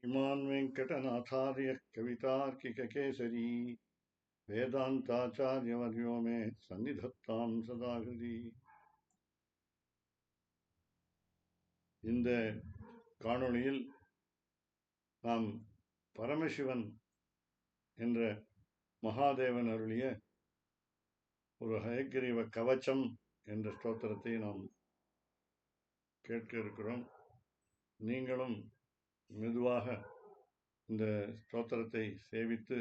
इमान् वेङ्कटनाथार्यः कवितार्किककेसरी वेदान्ताचार्यवर्यो मे सन्निधत्तां सदा हृदि. இந்த காணொளியில் நாம் பரமசிவன் என்ற மகாதேவன் அருளிய ஒரு ஹயக்கிரீவ கவச்சம் என்ற ஸ்தோத்திரத்தை நாம் கேட்க இருக்கிறோம். நீங்களும் மெதுவாக இந்த ஸ்தோத்திரத்தை சேவித்து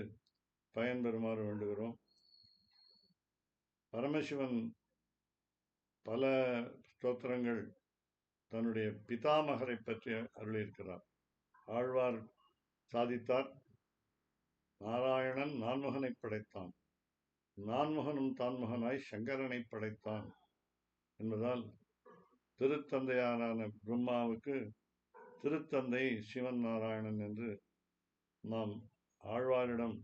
பயன்பெறுமாறு வேண்டுகிறோம். பரமசிவன் பல ஸ்தோத்திரங்கள் தன்னுடைய பிதாமகரை பற்றி அருளியிருக்கிறார். ஆழ்வார் சாதித்தார், நாராயணன் நான்முகனை படைத்தான், நான்முகனும் தான்முகனாய் சங்கரனை படைத்தான் என்பதால் திருத்தந்தையாரான பிரம்மாவுக்கு திருத்தந்தை சிவன் நாராயணன் என்று நாம் ஆழ்வாரிடம்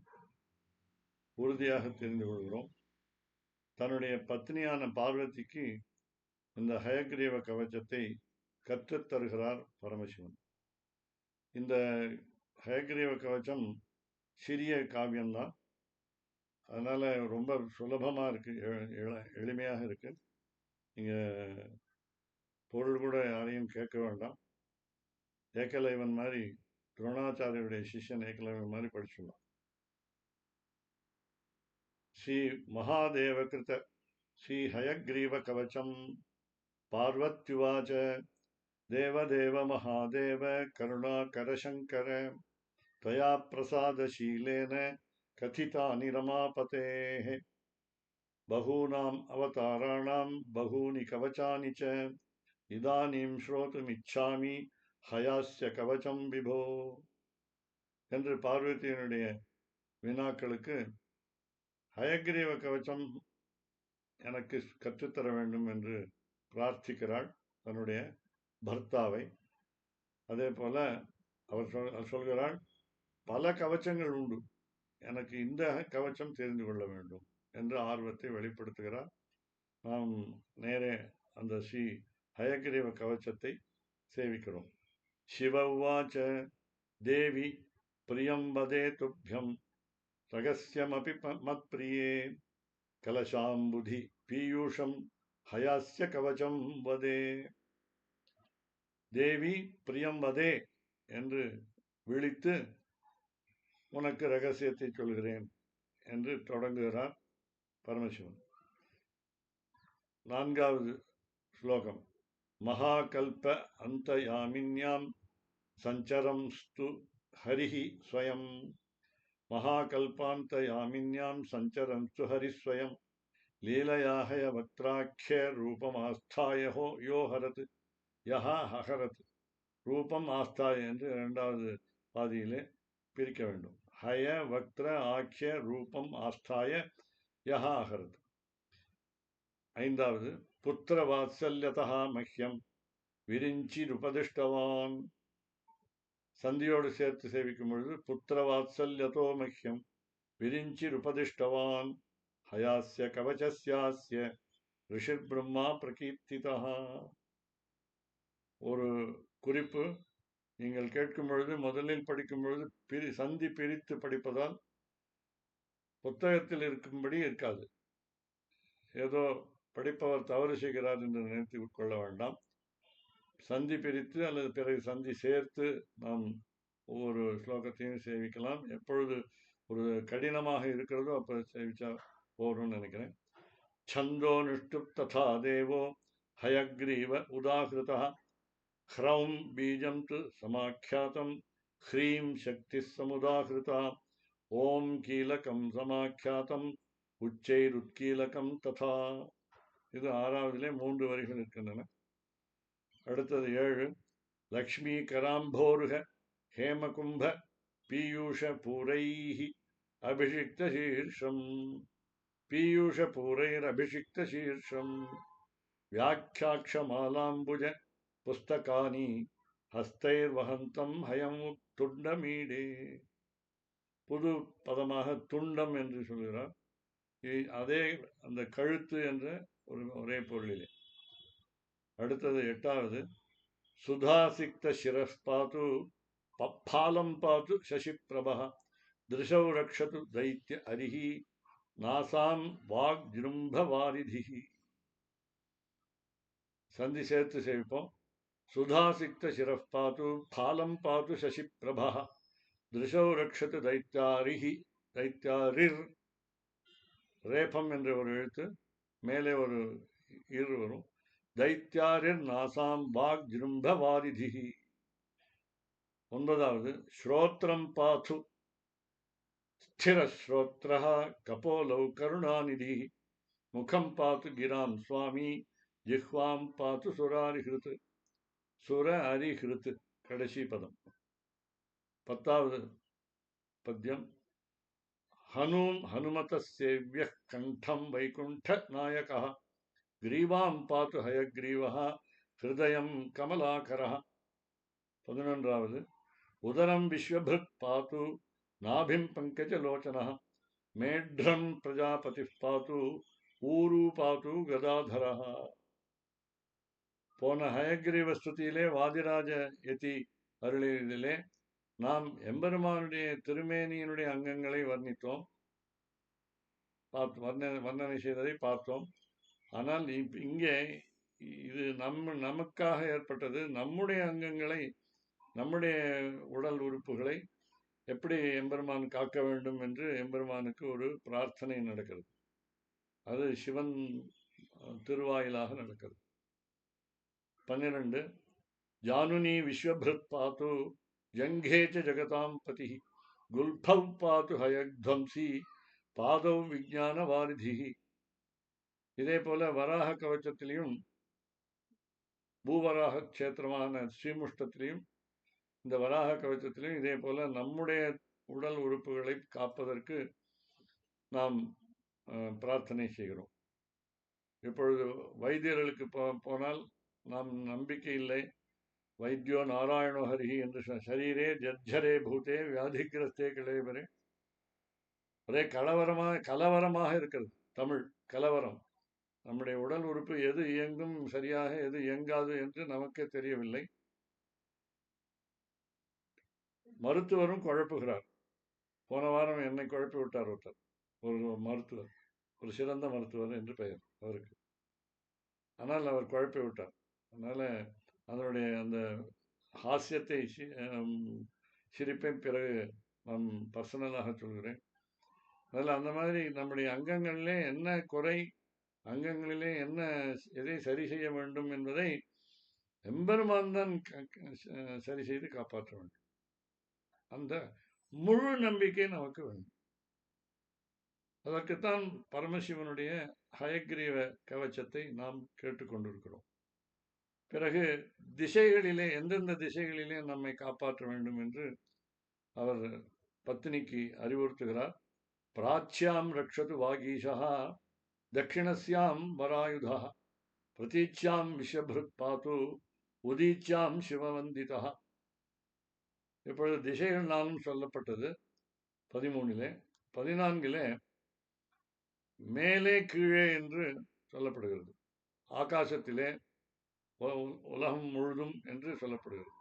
உறுதியாக தெரிந்து கொள்கிறோம். தன்னுடைய பத்னியான பார்வதிக்கு இந்த ஹயக்ரீவ கவச்சத்தை கற்றுத்தருகிறார் பரமசிவன். இந்த ஹயக்ரீவ கவச்சம் சிறிய காவியம்தான், அதனால ரொம்ப சுலபமா இருக்கு, எளிமையாக இருக்கு. நீங்க பொருள் கூட யாரையும் கேட்க வேண்டாம். ஏகலைவன் மாதிரி, துரோணாச்சாரியருடைய சிஷ்யன் ஏகலைவன் மாதிரி படிச்சுடலாம். ஸ்ரீ மகாதேவ கிருத ஸ்ரீ ஹயக்ரீவ கவச்சம். பார்வத்யுவாச்ச தேவதேவ மகாதேவ கருணாகர சங்கர त्वया प्रसादशीलेन कथितानि रमापतेः बहूनाम् अवताराणां बहूनि कवचानि च इदानीं श्रोतुमिच्छामि हयास्य कवचம் விபோ என்று பார்வதியினுடைய வினாக்களுக்கு ஹயக்ரீவ கவச்சம் எனக்கு கற்றுத்தர வேண்டும் என்று பிரார்த்திக்கிறாள் தன்னுடைய பர்த்தாவை. அதே போல அவர் சொல்கிறாள், பல கவச்சங்கள் உண்டு, எனக்கு இந்த கவச்சம் தெரிந்து கொள்ள வேண்டும் என்று ஆர்வத்தை வெளிப்படுத்துகிறார். நாம் நேரே அந்த ஸ்ரீ ஹயக்ரீவ கவச்சத்தை சேவிக்கிறோம். சிவவாச்ச தேவி பிரியம் வதே துப்யம் ரகசியமபி மத்பிரியே கலசாம்புதி பீயூஷம் ஹயாஸ்ய கவச்சம் வதே. தேவி பிரியம் வதே என்று விழித்து உனக்கு ரகசியத்தை சொல்கிறேன் என்று தொடங்குகிறார் பரமசிவன். 4வது ஸ்லோகம். மகாகல்ப அந்தயாமின்யாம் சஞ்சரம் ஸ்து ஹரிஹி ஸ்வயம். மகாகல்பாந்தயாமின்யாம் சஞ்சரம் ஸ்து ஹரிஸ்வயம் லீலயாஹய வக்திராக்கிய ரூபம் ஆஸ்தாயோ யோ ஹரத் யஹா ஹஹரத். ரூபம் ஆஸ்தாய என்று 2வது பாதியிலே பிரிக்க வேண்டும். ஹய வக்திர ஆக்கிய ரூபம் ஆஸ்தாய யஹா அஹரத். 5வது புத்திர வாத்சல்யதா மஹ்யம் விரிஞ்சி உபதிஷ்டவான். சந்தியோடு சேர்த்து சேவிக்கும் பொழுது புத்திர வாத்சல்யதோ மஹ்யம் விரிஞ்சி உபதிஷ்டவான் ஹயாஸ்ய கவச்சஸ்யாஸ்ய ரிஷிர் பிரம்மா பிரகீர்த்திதா. ஒரு குறிப்பு, நீங்கள் கேட்கும் பொழுது முதலில் படிக்கும் பொழுது சந்தி பிரித்து படிப்பதால் புத்தகத்தில் இருக்கும்படி இருக்காது. ஏதோ படிப்பவர் தவறு செய்கிறார் என்று நினைத்து கொள்ள வேண்டாம். சந்தி பிரித்து அல்லது பிறகு சந்தி சேர்த்து நாம் ஒவ்வொரு ஸ்லோகத்தையும் சேவிக்கலாம். எப்பொழுது ஒரு கடினமாக இருக்கிறதோ அப்போ சேவிச்சா போறோம்னு நினைக்கிறேன். சந்தோ நிஷ்டு ததா தேவோ ஹயக்ரீவ உதாகிருதா ஹ்ரௌம் பீஜம் து சமாக்கியாதம் ஹ்ரீம் சக்தி சமுதாகிருதா ஓம் கீலகம் சமாக்கியாதம் உச்சைருத்கீலகம் ததா. இது 6வதிலே 3 வரிகள் இருக்கின்றன. அடுத்தது 7. லக்ஷ்மி கராம்போருக ஹேமகும்ப பீயூஷ பூரைஹி அபிஷிக்த சீர்ஷம். பீயூஷ பூரைர் அபிஷிக்த சீர்ஷம் வியாக்கியாட்சமாலாம்புஜ புஸ்தகானி ஹஸ்தைர் வஹந்தம் ஹயம் துண்டமீடே. புது பதமாக துண்டம் என்று சொல்கிறார். அதே அந்த கழுத்து என்ற ஒரே பொருளிலே. அடுத்தது 8வது சுதாசிக்த சிரஸ்பாது பப்பாலம் பாத்து சசிப்பிரபः திருஷௌ ரக்ஷது தைத்ய அரிஹி நாசாம் வாக் ஜிரும்பவாரிதிஹி. சந்தி சேர்த்து சேவிப்போம். சுதாசிக்த சிரப் பாத்து பாலம் பாத்து சசிப்பிரபः திருஷௌ ரக்ஷது தைத்யாரிஹி. தைத்யாரிர் ரேபம் என்ற ஒரு எழுத்து, மேலே ஒரு இர் வரும். தைத்யாரிர் நாசாம் வாக் ஜிரும்பவாரிதிஹி. 9வது ஸ்ரோத்ரம் பாத்து ஸ்திர ஸ்ரோத்ரஹ கபோலௌ கருணாநிதி முகம் பாத்து கிராம் சுவாமி ஜிஹ்வாம் பாத்து சுராரிஹிருத். சுர அரிஹிருத் கடைசி பதம். 10வது பத்யம் ஹனும் ஹனுமத சேவ்ய கண்டம் வைகுண்ட நாயக கிரீவாம் பாத்து ஹயக்ரீவஹ ஹிருதயம் கமலாகரஹ. 11வது உதரம் விஸ்வபிருத் பாத்து நாபிம் பங்கஜலோச்சனஹ மேட்ரம் பிரஜாபதி பாத்து ஊரு பாத்து கதாதரஹ. போன ஹயக்ரீவ ஸ்துதியிலே வாதிராஜ யதி அருளிலே நாம் எம்பெருமானுடைய திருமேனியினுடைய அங்கங்களை வர்ணித்தோம், வர்ணனை செய்ததை பார்த்தோம். ஆனால் இங்கே இது நமக்காக ஏற்பட்டது. நம்முடைய அங்கங்களை, நம்முடைய உடல் உறுப்புகளை எப்படி எம்பெருமான் காக்க வேண்டும் என்று எம்பெருமானுக்கு ஒரு பிரார்த்தனை நடக்கிறது. அது சிவன் திருவாயிலாக நடக்கிறது. 12 ஜானுனி விஸ்வபிருத் பாத்து ஜங்கேச்ச ஜகதாம் பதி குல்பௌ பாத்து ஹயக்த்வம்சி பாதௌ விஞ்ஞான வாரிதிஹி. இதே போல வராக கவச்சத்திலையும் பூவராக கஷேத்திரமான ஸ்ரீமுஷ்டத்திலையும் இந்த வராக கவச்சத்திலையும் இதே போல நம்முடைய உடல் உறுப்புகளை காப்பதற்கு நாம் பிரார்த்தனை செய்கிறோம். இப்பொழுது வைத்தியர்களுக்கு போனால் நாம் நம்பிக்கை இல்லை. வைத்தியோ நாராயணோ ஹரிஹி என்று சரீரே ஜர்ஜரே பூதே வியாதிகிரஸ்தே கிளேபரே. ஒரே கலவரமாக இருக்கிறது தமிழ். கலவரம். நம்முடைய உடல் உறுப்பு எது இயங்கும் சரியாக, எது இயங்காது என்று நமக்கே தெரியவில்லை. மருத்துவரும் குழப்புகிறார். போன வாரம் என்னை குழப்பி விட்டார் ஒருத்தர், ஒரு மருத்துவர், ஒரு சிறந்த மருத்துவர் என்று பெயர் அவருக்கு. ஆனால் அவர் குழப்பி விட்டார். அதனால அதனுடைய அந்த ஹாஸ்யத்தை சிரிப்பை பிறகு நான் பர்சனலாக சொல்கிறேன். அதில் அந்த மாதிரி நம்முடைய அங்கங்களிலே என்ன குறை, அங்கங்களிலே என்ன எதை சரி செய்ய வேண்டும் என்பதை எம்பெருமான் தான் சரி செய்து காப்பாற்ற வேண்டும். அந்த முழு நம்பிக்கை நமக்கு வேண்டும். அதற்குத்தான் பரமசிவனுடைய ஹயக்ரீவ கவச்சத்தை நாம் கேட்டுக்கொண்டிருக்கிறோம். பிறகு திசைகளிலே எந்தெந்த திசைகளிலே நம்மை காப்பாற்ற வேண்டும் என்று அவர் பத்தினிக்கு அறிவுறுத்துகிறார். பிராச்சியாம் ரக்ஷது வாகீஷா தட்சிணஸ்யாம் வராயுதா பிரதீச்சாம் விஷபிருத் பாத்து உதீச்சாம் சிவவந்திதா. இப்பொழுது திசைகள் நாளும் சொல்லப்பட்டது 13. 14 மேலே கீழே என்று சொல்லப்படுகிறது. ஆகாசத்திலே, உலகம் முழுதும் என்று சொல்லப்படுகிறது.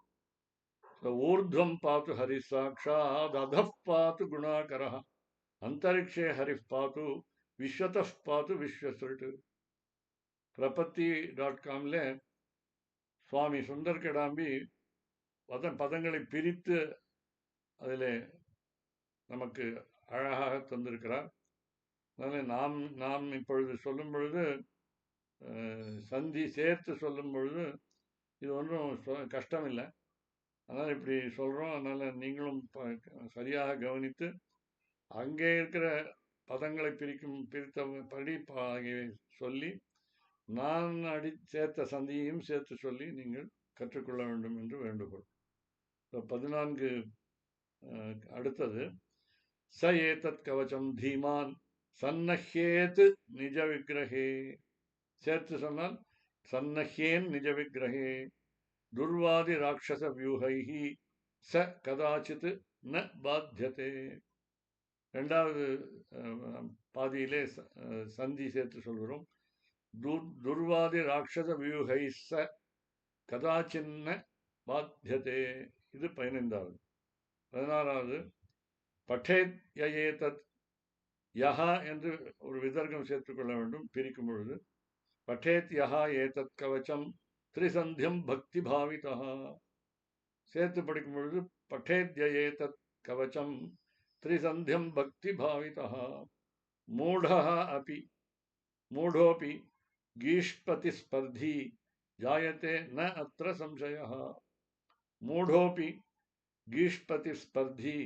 ஊர்துவம் பாத்து ஹரி சாட்சாத் அதஃப் பாத்து குணாகரஹ அந்தரிக்ஷே ஹரிஃப் பாத்து விஸ்வதஃப் பாத்து விஸ்வஸ்ருட். பிரபத்தி.comல சுவாமி சுந்தர் கடாம்பி பதங்களை பிரித்து அதிலே நமக்கு அழகாக தந்திருக்கிறார். அதனால் நாம் இப்பொழுது சொல்லும் பொழுது, சந்தி சேர்த்து சொல்லும் பொழுது இது ஒன்றும் கஷ்டம் இல்லை. அதனால் இப்படி சொல்கிறோம். அதனால் நீங்களும் சரியாக கவனித்து அங்கே இருக்கிற பதங்களை பிரித்தபடி சொல்லி நான் சேர்த்த சந்தியையும் சேர்த்து சொல்லி நீங்கள் கற்றுக்கொள்ள வேண்டும் என்று வேண்டுகோள். 14 அடுத்தது ச ஏதத் கவச்சம் தீமான் சன்னஹ்யேத் நிஜ விக்கிரகே. சேர்த்து சொன்னால் சன்னஹ்யேன் நிஜ விக்கிரகே துர்வாதி ராட்சச வியூஹைஹி ச கதாச்சித் ந பாத்தியதே. 2வது பாதியிலே சந்தி சேர்த்து சொல்கிறோம். துர்வாதி ராட்சச வியூஹை ச கதாச்சின்ன பாத்தியதே. இது 15வது. 16வது பட்டேத் யயேதத் யஹா என்று ஒரு விதர்க்கம் சேர்த்துக்கொள்ள வேண்டும் பிரிக்கும் பொழுது. பட்டேத் யஹா ஏதத் கவச்சம் திரிசந்தியம் பக்தி பாவிதா. சேர்த்து படிக்கும் பொழுது பட்டேத் யயேதத் கவச்சம் திரிசந்தியம் பக்தி பாவிதா. மூடः अपि मूढोऽपि गीष्पतिस्पर्धी जायते न अत्र संशयः. मूढोऽपि गीष्पतिस्पर्धी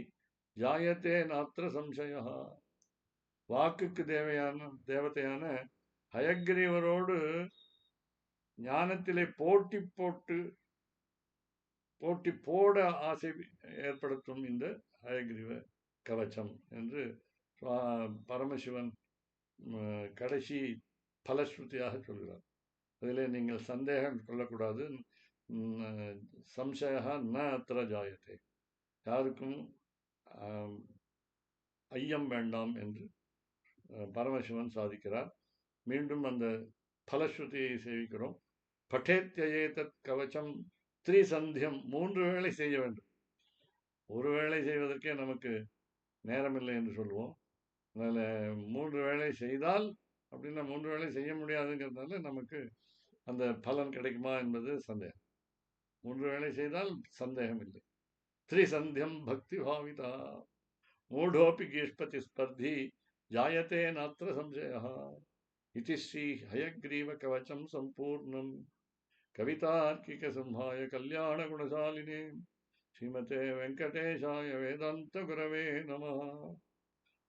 जायते नात्र संशयः. வாக்குக்கு தேவதையான ஹயக்ரீவரோடு ஞானத்திலே போட்டி போட ஆசை ஏற்படுத்தும் இந்த ஹயக்ரீவ கவச்சம் என்று பரமசிவன் கடைசி பலஸ்ருதியாக சொல்கிறார். அதிலே நீங்கள் சந்தேகம் கொள்ளக்கூடாது. சம்சயா ந அத்திர ஜாயத்தை, யாருக்கும் ஐயம் வேண்டாம் என்று பரமசிவன் சாதிக்கிறார். மீண்டும் அந்த பலஸ்ருதியை சேவிக்கிறோம். பட்டேத்யேதத் கவச்சம் திரிசந்தியம், 3 வேளை செய்ய வேண்டும். ஒரு வேளை செய்வதற்கே நமக்கு நேரமில்லை என்று சொல்லுவோம். அதில் 3 வேளை செய்தால், அப்படின்னா 3 வேளை செய்ய முடியாதுங்கிறதுனால நமக்கு அந்த பலன் கிடைக்குமா என்பது சந்தேகம். 3 வேளை செய்தால் சந்தேகம் இல்லை. திரிசந்தியம் பக்தி பாவிதா மூடோபி கீஷ்பதி ஸ்பர்தி ஜாயத்தே நாத்திர சம்சயः. இதி ஸ்ரீ ஹயக்ரீவ கவச்சம் சம்பூர்ணம். கவிதார்க்கிக சிம்ஹாய கல்யாண குணசாலினே ஸ்ரீமதே வெங்கடேஷாய வேதாந்த குரவே நமः.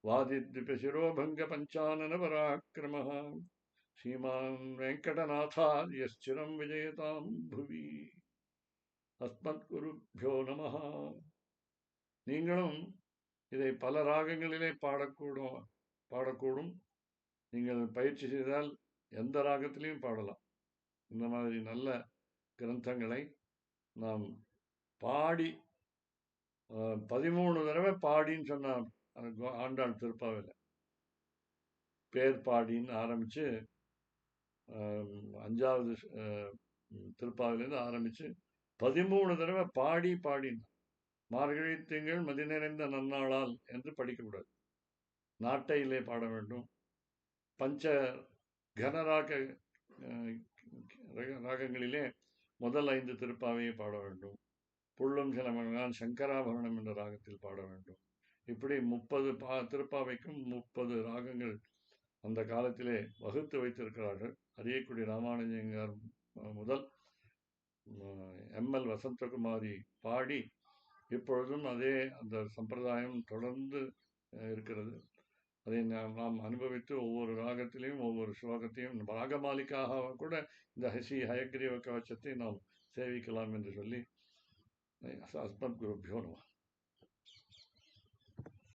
வாதித்விபசிரோபங்க பஞ்சானன பராக்கிரமः ஸ்ரீமான் வெங்கடநாதார்யஸ்சிரம் விஜயதாம் புவி. அஸ்மத்குருப்யோ நமः. நீங்களும் இதை பல ராகங்களிலே பாடக்கூடும். நீங்கள் பயிற்சி செய்தால் எந்த ராகத்திலையும் பாடலாம். இந்த மாதிரி நல்ல கிரந்தங்களை நாம் பாடி 13 தடவை பாடின்னு சொன்னார் ஆண்டாள் திருப்பாவையில். பேர் பாடின்னு ஆரம்பித்து 5வது திருப்பாவிலேருந்து ஆரம்பித்து 13 தடவை பாடினார். மார்கழி திங்கள் மதி நிறைந்த நன்னாளால் என்று படிக்கக்கூடாது. நாட்டையிலே பாட வேண்டும். பஞ்ச கனராக ராகங்களிலே முதல் 5 திருப்பாவையை பாட வேண்டும். புள்ளும் சிலமங்களான் சங்கராபரணம் என்ற ராகத்தில் பாட வேண்டும். இப்படி 30 திருப்பாவைக்கும் 30 ராகங்கள் அந்த காலத்திலே வகுத்து வைத்திருக்கிறார்கள். அரியக்குடி ராமானுஜங்கார் முதல் எம்எல் வசந்தகுமாரி பாடி இப்பொழுதும் அதே அந்த சம்பிரதாயம் தொடர்ந்து இருக்கிறது. அதை நாம் அனுபவித்து ஒவ்வொரு ராகத்திலையும் ஒவ்வொரு ஸ்லோகத்தையும் ராகமாலிக்காக கூட இந்த ஸ்ரீ ஹயக்ரீவ கவச்சத்தை நாம் சேவிக்கலாம் என்று சொல்லி அஸ்மத் குருப்யோ நமः.